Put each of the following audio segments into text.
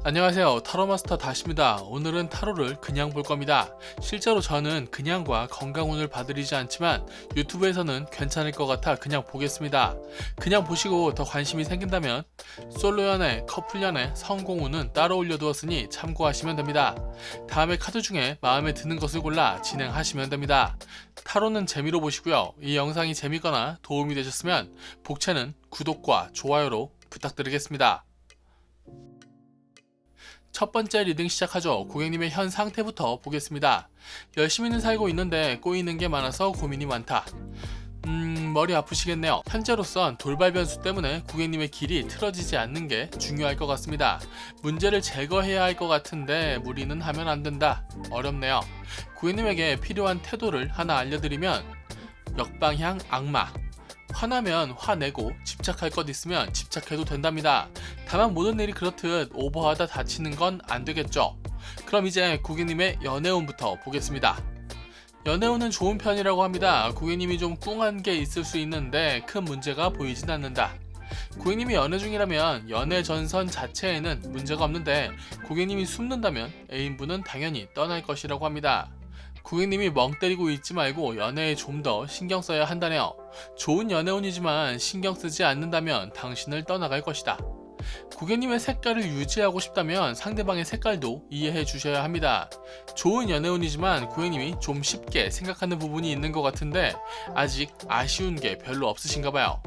안녕하세요, 타로마스터 다시입니다. 오늘은 타로를 그냥 볼 겁니다. 실제로 저는 그냥과 건강운을 봐드리지 않지만 유튜브에서는 괜찮을 것 같아 그냥 보겠습니다. 그냥 보시고 더 관심이 생긴다면 솔로 연애, 커플 연애, 성공운은 따로 올려두었으니 참고하시면 됩니다. 다음에 카드 중에 마음에 드는 것을 골라 진행하시면 됩니다. 타로는 재미로 보시고요. 이 영상이 재미거나 도움이 되셨으면 복채는 구독과 좋아요로 부탁드리겠습니다. 첫 번째 리딩 시작하죠. 고객님의 현 상태부터 보겠습니다. 열심히는 살고 있는데 꼬이는 게 많아서 고민이 많다. 머리 아프시겠네요. 현재로선 돌발 변수 때문에 고객님의 길이 틀어지지 않는 게 중요할 것 같습니다. 문제를 제거해야 할 것 같은데 무리는 하면 안 된다. 어렵네요. 고객님에게 필요한 태도를 하나 알려드리면 역방향 악마. 화나면 화내고 집착할 것 있으면 집착해도 된답니다. 다만 모든 일이 그렇듯 오버하다 다치는 건 안 되겠죠. 그럼 이제 고객님의 연애운부터 보겠습니다. 연애운은 좋은 편이라고 합니다. 고객님이 좀 꿍한 게 있을 수 있는데 큰 문제가 보이진 않는다. 고객님이 연애 중이라면 연애 전선 자체에는 문제가 없는데 고객님이 숨는다면 애인분은 당연히 떠날 것이라고 합니다. 고객님이 멍 때리고 있지 말고 연애에 좀 더 신경 써야 한다네요. 좋은 연애운이지만 신경 쓰지 않는다면 당신을 떠나갈 것이다. 고객님의 색깔을 유지하고 싶다면 상대방의 색깔도 이해해 주셔야 합니다. 좋은 연애운이지만 고객님이 좀 쉽게 생각하는 부분이 있는 것 같은데 아직 아쉬운 게 별로 없으신가 봐요.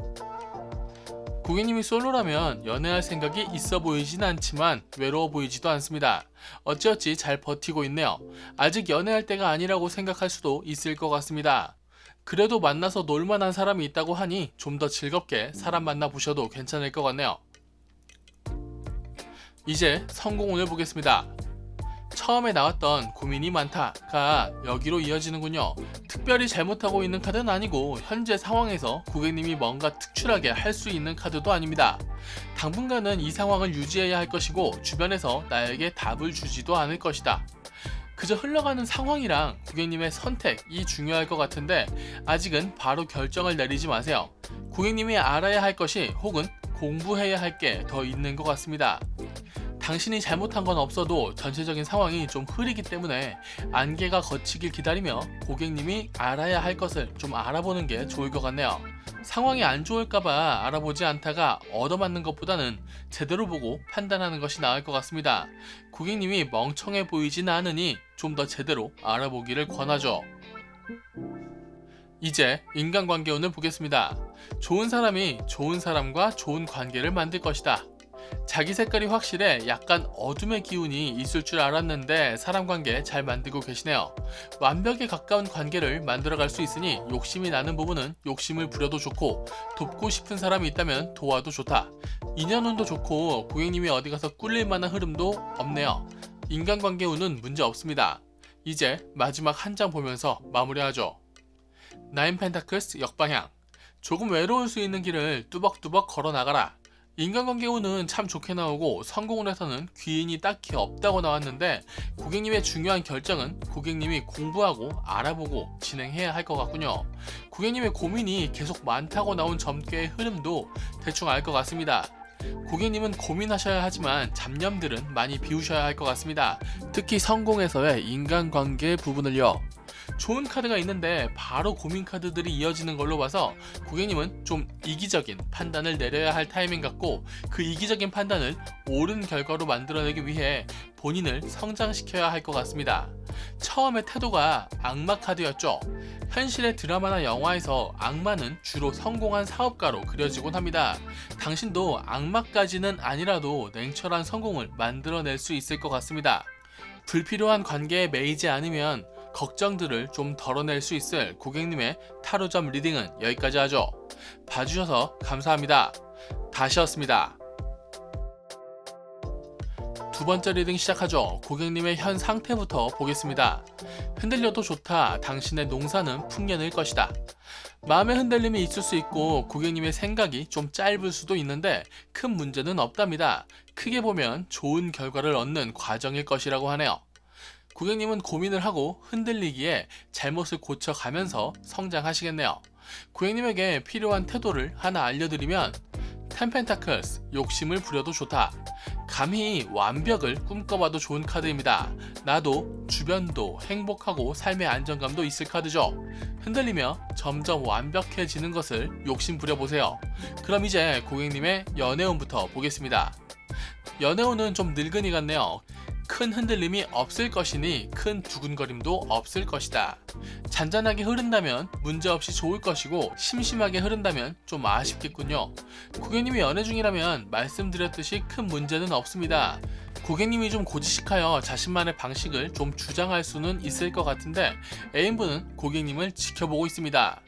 고객님이 솔로라면 연애할 생각이 있어 보이진 않지만 외로워 보이지도 않습니다. 어찌어찌 잘 버티고 있네요. 아직 연애할 때가 아니라고 생각할 수도 있을 것 같습니다. 그래도 만나서 놀만한 사람이 있다고 하니 좀 더 즐겁게 사람 만나보셔도 괜찮을 것 같네요. 이제 성공운을 보겠습니다. 처음에 나왔던 고민이 많다가 여기로 이어지는군요. 특별히 잘못하고 있는 카드는 아니고 현재 상황에서 고객님이 뭔가 특출하게 할 수 있는 카드도 아닙니다. 당분간은 이 상황을 유지해야 할 것이고 주변에서 나에게 답을 주지도 않을 것이다. 그저 흘러가는 상황이랑 고객님의 선택이 중요할 것 같은데 아직은 바로 결정을 내리지 마세요. 고객님이 알아야 할 것이 혹은 공부해야 할 게 더 있는 것 같습니다. 당신이 잘못한 건 없어도 전체적인 상황이 좀 흐리기 때문에 안개가 걷히길 기다리며 고객님이 알아야 할 것을 좀 알아보는 게 좋을 것 같네요. 상황이 안 좋을까봐 알아보지 않다가 얻어맞는 것보다는 제대로 보고 판단하는 것이 나을 것 같습니다. 고객님이 멍청해 보이진 않으니 좀 더 제대로 알아보기를 권하죠. 이제 인간관계운을 보겠습니다. 좋은 사람이 좋은 사람과 좋은 관계를 만들 것이다. 자기 색깔이 확실해 약간 어둠의 기운이 있을 줄 알았는데 사람 관계 잘 만들고 계시네요. 완벽에 가까운 관계를 만들어갈 수 있으니 욕심이 나는 부분은 욕심을 부려도 좋고 돕고 싶은 사람이 있다면 도와도 좋다. 인연운도 좋고 고객님이 어디 가서 꿀릴 만한 흐름도 없네요. 인간관계 운은 문제 없습니다. 이제 마지막 한 장 보면서 마무리하죠. 나인 펜타클스 역방향. 조금 외로울 수 있는 길을 뚜벅뚜벅 걸어 나가라. 인간관계 운은 참 좋게 나오고 성공운에서는 귀인이 딱히 없다고 나왔는데 고객님의 중요한 결정은 고객님이 공부하고 알아보고 진행해야 할 것 같군요. 고객님의 고민이 계속 많다고 나온 점괘의 흐름도 대충 알 것 같습니다. 고객님은 고민하셔야 하지만 잡념들은 많이 비우셔야 할 것 같습니다. 특히 성공에서의 인간관계 부분을요. 좋은 카드가 있는데 바로 고민 카드들이 이어지는 걸로 봐서 고객님은 좀 이기적인 판단을 내려야 할 타이밍 같고 그 이기적인 판단을 옳은 결과로 만들어내기 위해 본인을 성장시켜야 할 것 같습니다. 처음에 태도가 악마 카드였죠. 현실의 드라마나 영화에서 악마는 주로 성공한 사업가로 그려지곤 합니다. 당신도 악마까지는 아니라도 냉철한 성공을 만들어낼 수 있을 것 같습니다. 불필요한 관계에 매이지 않으면 걱정들을 좀 덜어낼 수 있을 고객님의 타로점 리딩은 여기까지 하죠. 봐주셔서 감사합니다. 다시였습니다. 두 번째 리딩 시작하죠. 고객님의 현 상태부터 보겠습니다. 흔들려도 좋다. 당신의 농사는 풍년일 것이다. 마음의 흔들림이 있을 수 있고 고객님의 생각이 좀 짧을 수도 있는데 큰 문제는 없답니다. 크게 보면 좋은 결과를 얻는 과정일 것이라고 하네요. 고객님은 고민을 하고 흔들리기에 잘못을 고쳐가면서 성장하시겠네요. 고객님에게 필요한 태도를 하나 알려드리면 10 펜타클스, 욕심을 부려도 좋다. 감히 완벽을 꿈꿔봐도 좋은 카드입니다. 나도, 주변도 행복하고 삶의 안정감도 있을 카드죠. 흔들리며 점점 완벽해지는 것을 욕심 부려보세요. 그럼 이제 고객님의 연애운부터 보겠습니다. 연애운은 좀 늙은이 같네요. 큰 흔들림이 없을 것이니 큰 두근거림도 없을 것이다. 잔잔하게 흐른다면 문제없이 좋을 것이고 심심하게 흐른다면 좀 아쉽겠군요. 고객님이 연애 중이라면 말씀드렸듯이 큰 문제는 없습니다. 고객님이 좀 고지식하여 자신만의 방식을 좀 주장할 수는 있을 것 같은데 애인분은 고객님을 지켜보고 있습니다.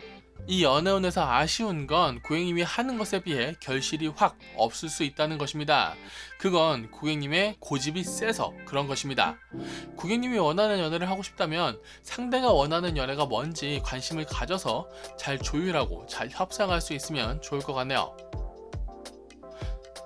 이 연애운에서 아쉬운 건 고객님이 하는 것에 비해 결실이 확 없을 수 있다는 것입니다. 그건 고객님의 고집이 세서 그런 것입니다. 고객님이 원하는 연애를 하고 싶다면 상대가 원하는 연애가 뭔지 관심을 가져서 잘 조율하고 잘 협상할 수 있으면 좋을 것 같네요.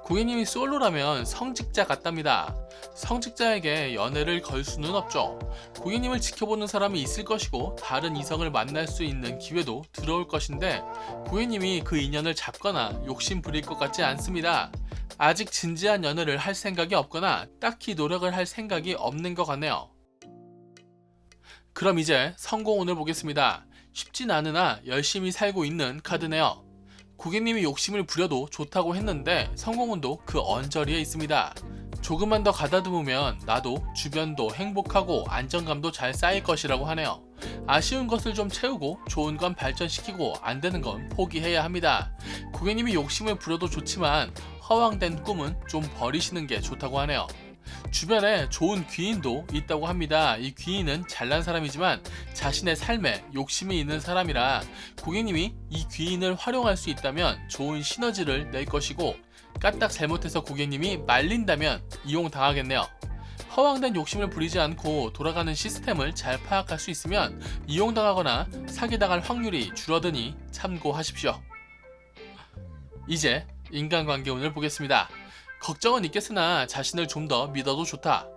고객님이 솔로라면 성직자 같답니다. 성직자에게 연애를 걸 수는 없죠. 고객님을 지켜보는 사람이 있을 것이고 다른 이성을 만날 수 있는 기회도 들어올 것인데 고객님이 그 인연을 잡거나 욕심 부릴 것 같지 않습니다. 아직 진지한 연애를 할 생각이 없거나 딱히 노력을 할 생각이 없는 것 같네요. 그럼 이제 성공운을 보겠습니다. 쉽진 않으나 열심히 살고 있는 카드네요. 고객님이 욕심을 부려도 좋다고 했는데 성공운도 그 언저리에 있습니다. 조금만 더 가다듬으면 나도, 주변도 행복하고 안정감도 잘 쌓일 것이라고 하네요. 아쉬운 것을 좀 채우고 좋은 건 발전시키고 안 되는 건 포기해야 합니다. 고객님이 욕심을 부려도 좋지만 허황된 꿈은 좀 버리시는 게 좋다고 하네요. 주변에 좋은 귀인도 있다고 합니다. 이 귀인은 잘난 사람이지만 자신의 삶에 욕심이 있는 사람이라 고객님이 이 귀인을 활용할 수 있다면 좋은 시너지를 낼 것이고 까딱 잘못해서 고객님이 말린다면 이용당하겠네요. 허황된 욕심을 부리지 않고 돌아가는 시스템을 잘 파악할 수 있으면 이용당하거나 사기당할 확률이 줄어드니 참고하십시오. 이제 인간관계운을 보겠습니다. 걱정은 있겠으나 자신을 좀 더 믿어도 좋다.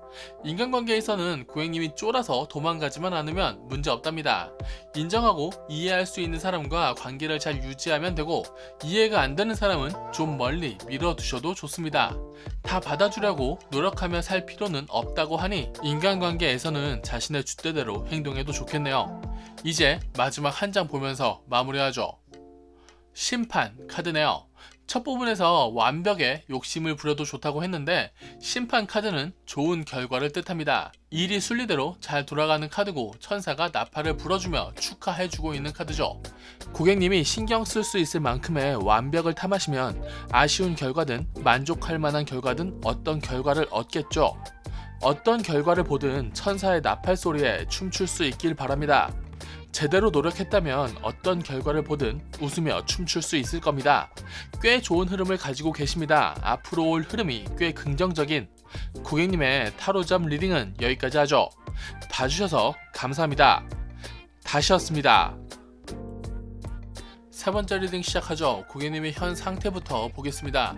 인간관계에서는 고객님이 쫄아서 도망가지만 않으면 문제 없답니다. 인정하고 이해할 수 있는 사람과 관계를 잘 유지하면 되고 이해가 안 되는 사람은 좀 멀리 밀어두셔도 좋습니다. 다 받아주려고 노력하며 살 필요는 없다고 하니 인간관계에서는 자신의 줏대대로 행동해도 좋겠네요. 이제 마지막 한 장 보면서 마무리하죠. 심판 카드네요. 첫 부분에서 완벽에 욕심을 부려도 좋다고 했는데 심판 카드는 좋은 결과를 뜻합니다. 일이 순리대로 잘 돌아가는 카드고 천사가 나팔을 불어주며 축하해주고 있는 카드죠. 고객님이 신경 쓸 수 있을 만큼의 완벽을 탐하시면 아쉬운 결과든 만족할 만한 결과든 어떤 결과를 얻겠죠. 어떤 결과를 보든 천사의 나팔 소리에 춤출 수 있길 바랍니다. 제대로 노력했다면 어떤 결과를 보든 웃으며 춤출 수 있을 겁니다. 꽤 좋은 흐름을 가지고 계십니다. 앞으로 올 흐름이 꽤 긍정적인 고객님의 타로점 리딩은 여기까지 하죠. 봐주셔서 감사합니다. 다시였습니다. 세 번째 리딩 시작하죠. 고객님의 현 상태부터 보겠습니다.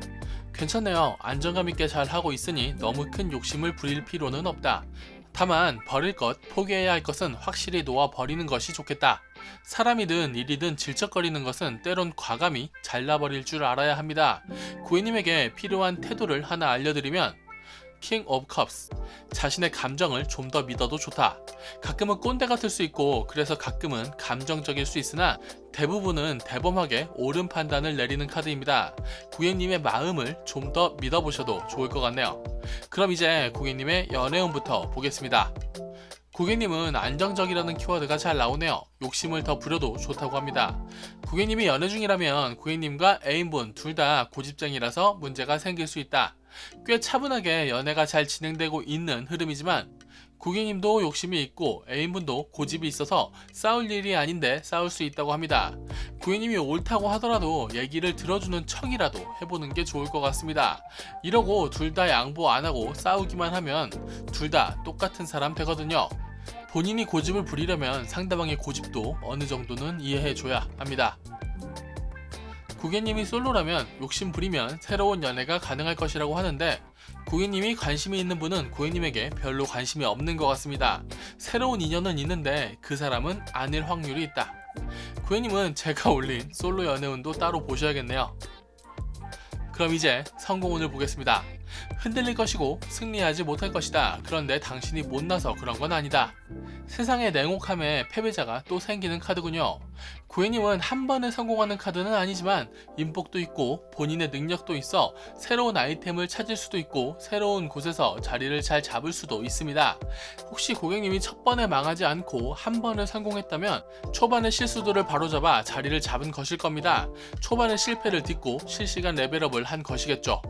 괜찮네요. 안정감 있게 잘 하고 있으니 너무 큰 욕심을 부릴 필요는 없다. 다만 버릴 것, 포기해야 할 것은 확실히 놓아 버리는 것이 좋겠다. 사람이든 일이든 질척거리는 것은 때론 과감히 잘라버릴 줄 알아야 합니다. 고객님에게 필요한 태도를 하나 알려드리면 킹 오브 컵스, 자신의 감정을 좀 더 믿어도 좋다. 가끔은 꼰대 같을 수 있고 그래서 가끔은 감정적일 수 있으나 대부분은 대범하게 옳은 판단을 내리는 카드입니다. 고객님의 마음을 좀 더 믿어보셔도 좋을 것 같네요. 그럼 이제 고객님의 연애운부터 보겠습니다. 고객님은 안정적이라는 키워드가 잘 나오네요. 욕심을 더 부려도 좋다고 합니다. 고객님이 연애 중이라면 고객님과 애인분 둘 다 고집쟁이라서 문제가 생길 수 있다. 꽤 차분하게 연애가 잘 진행되고 있는 흐름이지만 고객님도 욕심이 있고 애인분도 고집이 있어서 싸울 일이 아닌데 싸울 수 있다고 합니다. 고객님이 옳다고 하더라도 얘기를 들어주는 척이라도 해보는 게 좋을 것 같습니다. 이러고 둘 다 양보 안 하고 싸우기만 하면 둘 다 똑같은 사람 되거든요. 본인이 고집을 부리려면 상대방의 고집도 어느 정도는 이해해줘야 합니다. 고객님이 솔로라면 욕심 부리면 새로운 연애가 가능할 것이라고 하는데 고객님이 관심이 있는 분은 고객님에게 별로 관심이 없는 것 같습니다. 새로운 인연은 있는데 그 사람은 아닐 확률이 있다. 고객님은 제가 올린 솔로 연애운도 따로 보셔야겠네요. 그럼 이제 성공운을 보겠습니다. 흔들릴 것이고 승리하지 못할 것이다. 그런데 당신이 못나서 그런 건 아니다. 세상의 냉혹함에 패배자가 또 생기는 카드군요. 고객님은 한 번에 성공하는 카드는 아니지만 인복도 있고 본인의 능력도 있어 새로운 아이템을 찾을 수도 있고 새로운 곳에서 자리를 잘 잡을 수도 있습니다. 혹시 고객님이 첫 번에 망하지 않고 한 번을 성공했다면 초반의 실수들을 바로잡아 자리를 잡은 것일 겁니다. 초반의 실패를 딛고 실시간 레벨업을 한 것이겠죠.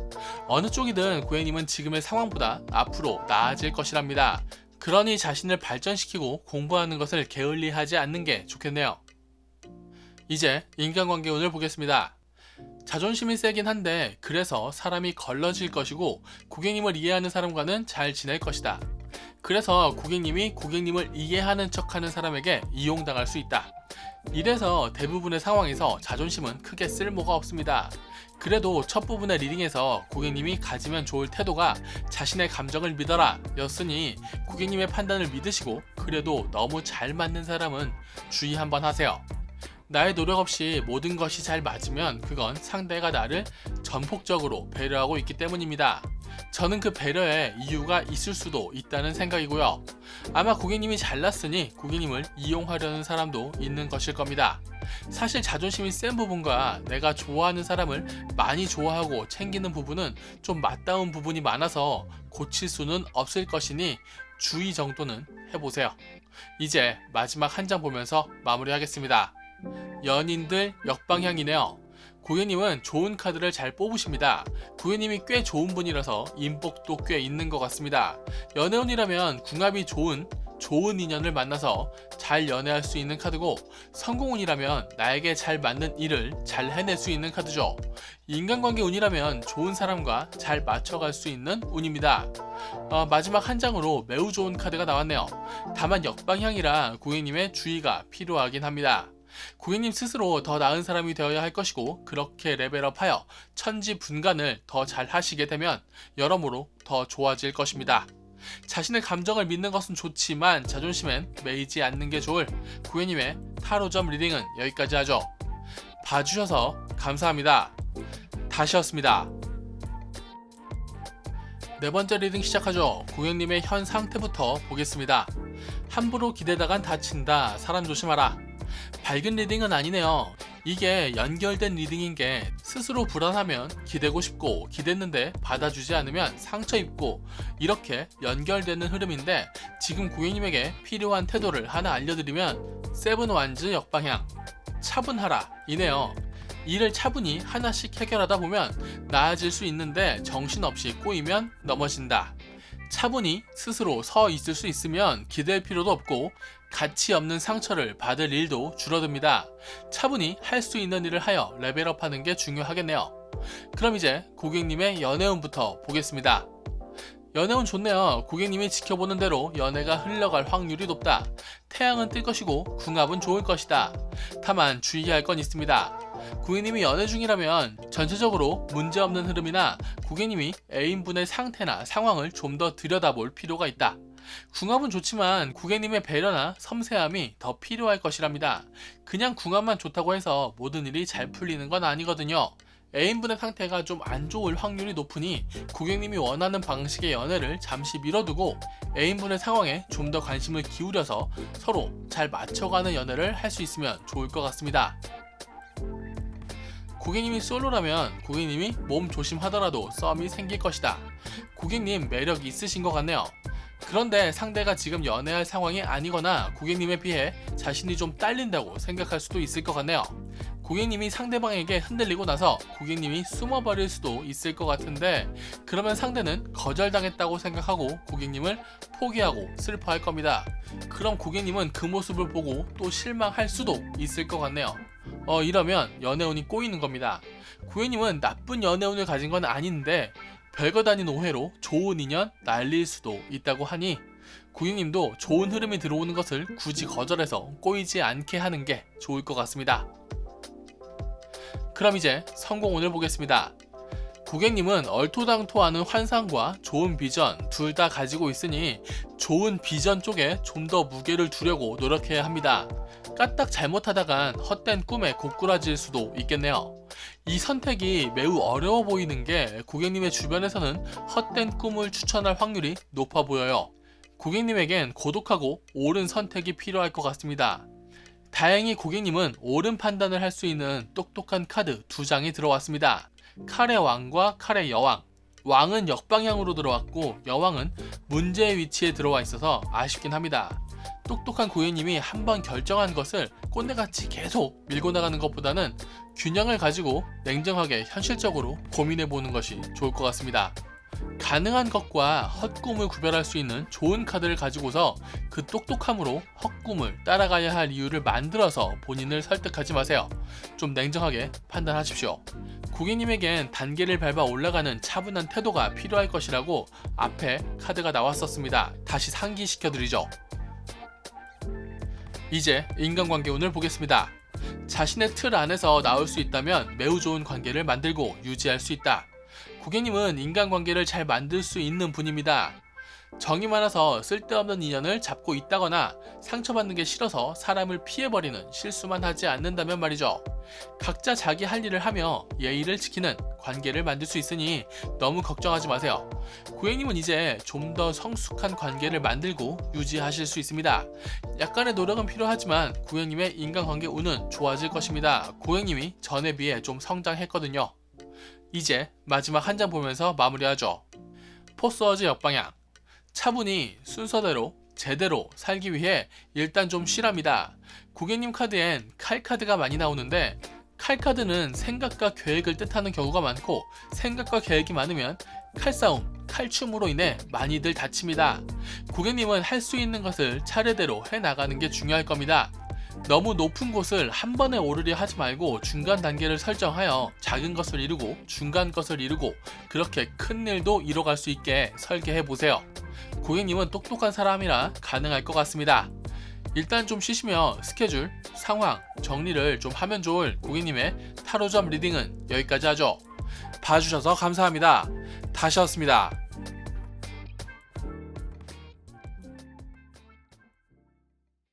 어느 쪽이든 고객님은 지금의 상황보다 앞으로 나아질 것이랍니다. 그러니 자신을 발전시키고 공부하는 것을 게을리하지 않는 게 좋겠네요. 이제 인간관계 운을 보겠습니다. 자존심이 세긴 한데 그래서 사람이 걸러질 것이고 고객님을 이해하는 사람과는 잘 지낼 것이다. 그래서 고객님이 고객님을 이해하는 척하는 사람에게 이용당할 수 있다. 이래서 대부분의 상황에서 자존심은 크게 쓸모가 없습니다. 그래도 첫 부분의 리딩에서 고객님이 가지면 좋을 태도가 자신의 감정을 믿어라 였으니 고객님의 판단을 믿으시고 그래도 너무 잘 맞는 사람은 주의 한번 하세요. 나의 노력 없이 모든 것이 잘 맞으면 그건 상대가 나를 전폭적으로 배려하고 있기 때문입니다. 저는 그 배려에 이유가 있을 수도 있다는 생각이고요. 아마 고객님이 잘났으니 고객님을 이용하려는 사람도 있는 것일 겁니다. 사실 자존심이 센 부분과 내가 좋아하는 사람을 많이 좋아하고 챙기는 부분은 좀 맞닿은 부분이 많아서 고칠 수는 없을 것이니 주의 정도는 해보세요. 이제 마지막 한 장 보면서 마무리하겠습니다. 연인들 역방향이네요. 고객님은 좋은 카드를 잘 뽑으십니다. 고객님이 꽤 좋은 분이라서 인복도 꽤 있는 것 같습니다. 연애운이라면 궁합이 좋은 인연을 만나서 잘 연애할 수 있는 카드고, 성공운이라면 나에게 잘 맞는 일을 잘 해낼 수 있는 카드죠. 인간관계 운이라면 좋은 사람과 잘 맞춰갈 수 있는 운입니다. 마지막 한 장으로 매우 좋은 카드가 나왔네요. 다만 역방향이라 고객님의 주의가 필요하긴 합니다. 고객님 스스로 더 나은 사람이 되어야 할 것이고, 그렇게 레벨업하여 천지분간을 더 잘 하시게 되면 여러모로 더 좋아질 것입니다. 자신의 감정을 믿는 것은 좋지만 자존심엔 매이지 않는 게 좋을 고객님의 타로점 리딩은 여기까지 하죠. 봐주셔서 감사합니다. 다시였습니다. 네 번째 리딩 시작하죠. 고객님의 현 상태부터 보겠습니다. 함부로 기대다간 다친다. 사람 조심하라. 밝은 리딩은 아니네요. 이게 연결된 리딩인 게 스스로 불안하면 기대고 싶고, 기댔는데 받아주지 않으면 상처 입고, 이렇게 연결되는 흐름인데, 지금 고객님에게 필요한 태도를 하나 알려드리면 세븐 완즈 역방향 차분하라 이네요. 일을 차분히 하나씩 해결하다 보면 나아질 수 있는데 정신없이 꼬이면 넘어진다. 차분히 스스로 서 있을 수 있으면 기댈 필요도 없고 가치 없는 상처를 받을 일도 줄어듭니다. 차분히 할 수 있는 일을 하여 레벨업하는 게 중요하겠네요. 그럼 이제 고객님의 연애운부터 보겠습니다. 연애운 좋네요. 고객님이 지켜보는 대로 연애가 흘러갈 확률이 높다. 태양은 뜰 것이고 궁합은 좋을 것이다. 다만 주의할 건 있습니다. 고객님이 연애 중이라면 전체적으로 문제없는 흐름이나 고객님이 애인분의 상태나 상황을 좀 더 들여다볼 필요가 있다. 궁합은 좋지만 고객님의 배려나 섬세함이 더 필요할 것이랍니다. 그냥 궁합만 좋다고 해서 모든 일이 잘 풀리는 건 아니거든요. 애인분의 상태가 좀 안 좋을 확률이 높으니 고객님이 원하는 방식의 연애를 잠시 미뤄두고 애인분의 상황에 좀 더 관심을 기울여서 서로 잘 맞춰가는 연애를 할 수 있으면 좋을 것 같습니다. 고객님이 솔로라면 고객님이 몸 조심하더라도 썸이 생길 것이다. 고객님 매력이 있으신 것 같네요. 그런데 상대가 지금 연애할 상황이 아니거나 고객님에 비해 자신이 좀 딸린다고 생각할 수도 있을 것 같네요. 고객님이 상대방에게 흔들리고 나서 고객님이 숨어버릴 수도 있을 것 같은데, 그러면 상대는 거절당했다고 생각하고 고객님을 포기하고 슬퍼할 겁니다. 그럼 고객님은 그 모습을 보고 또 실망할 수도 있을 것 같네요. 이러면 연애운이 꼬이는 겁니다. 고객님은 나쁜 연애운을 가진 건 아닌데 별것 아닌 오해로 좋은 인연 날릴 수도 있다고 하니 고객님도 좋은 흐름이 들어오는 것을 굳이 거절해서 꼬이지 않게 하는 게 좋을 것 같습니다. 그럼 이제 성공운을 보겠습니다. 고객님은 얼토당토하는 환상과 좋은 비전 둘 다 가지고 있으니 좋은 비전 쪽에 좀 더 무게를 두려고 노력해야 합니다. 까딱 잘못하다간 헛된 꿈에 고꾸라질 수도 있겠네요. 이 선택이 매우 어려워 보이는 게 고객님의 주변에서는 헛된 꿈을 추천할 확률이 높아 보여요. 고객님에겐 고독하고 옳은 선택이 필요할 것 같습니다. 다행히 고객님은 옳은 판단을 할 수 있는 똑똑한 카드 2장이 들어왔습니다. 칼의 왕과 칼의 여왕. 왕은 역방향으로 들어왔고 여왕은 문제의 위치에 들어와 있어서 아쉽긴 합니다. 똑똑한 고객님이 한번 결정한 것을 꼰대같이 계속 밀고 나가는 것보다는 균형을 가지고 냉정하게 현실적으로 고민해 보는 것이 좋을 것 같습니다. 가능한 것과 헛꿈을 구별할 수 있는 좋은 카드를 가지고서 그 똑똑함으로 헛꿈을 따라가야 할 이유를 만들어서 본인을 설득하지 마세요. 좀 냉정하게 판단하십시오. 고객님에겐 단계를 밟아 올라가는 차분한 태도가 필요할 것이라고 앞에 카드가 나왔었습니다. 다시 상기시켜드리죠. 이제 인간관계 운을 보겠습니다. 자신의 틀 안에서 나올 수 있다면 매우 좋은 관계를 만들고 유지할 수 있다. 고객님은 인간관계를 잘 만들 수 있는 분입니다. 정이 많아서 쓸데없는 인연을 잡고 있다거나 상처받는 게 싫어서 사람을 피해버리는 실수만 하지 않는다면 말이죠. 각자 자기 할 일을 하며 예의를 지키는 관계를 만들 수 있으니 너무 걱정하지 마세요. 고객님은 이제 좀 더 성숙한 관계를 만들고 유지하실 수 있습니다. 약간의 노력은 필요하지만 고객님의 인간관계 운은 좋아질 것입니다. 고객님이 전에 비해 좀 성장했거든요. 이제 마지막 한 장 보면서 마무리하죠. 포스워즈 역방향. 차분히 순서대로 제대로 살기 위해 일단 좀 쉬랍니다. 고객님 카드엔 칼 카드가 많이 나오는데 칼 카드는 생각과 계획을 뜻하는 경우가 많고 생각과 계획이 많으면 칼싸움, 칼춤으로 인해 많이들 다칩니다. 고객님은 할 수 있는 것을 차례대로 해나가는 게 중요할 겁니다. 너무 높은 곳을 한 번에 오르려 하지 말고 중간 단계를 설정하여 작은 것을 이루고 중간 것을 이루고 그렇게 큰 일도 이뤄갈 수 있게 설계해 보세요. 고객님은 똑똑한 사람이라 가능할 것 같습니다. 일단 좀 쉬시며 스케줄, 상황, 정리를 좀 하면 좋을 고객님의 타로점 리딩은 여기까지 하죠. 봐주셔서 감사합니다. 다시였습니다.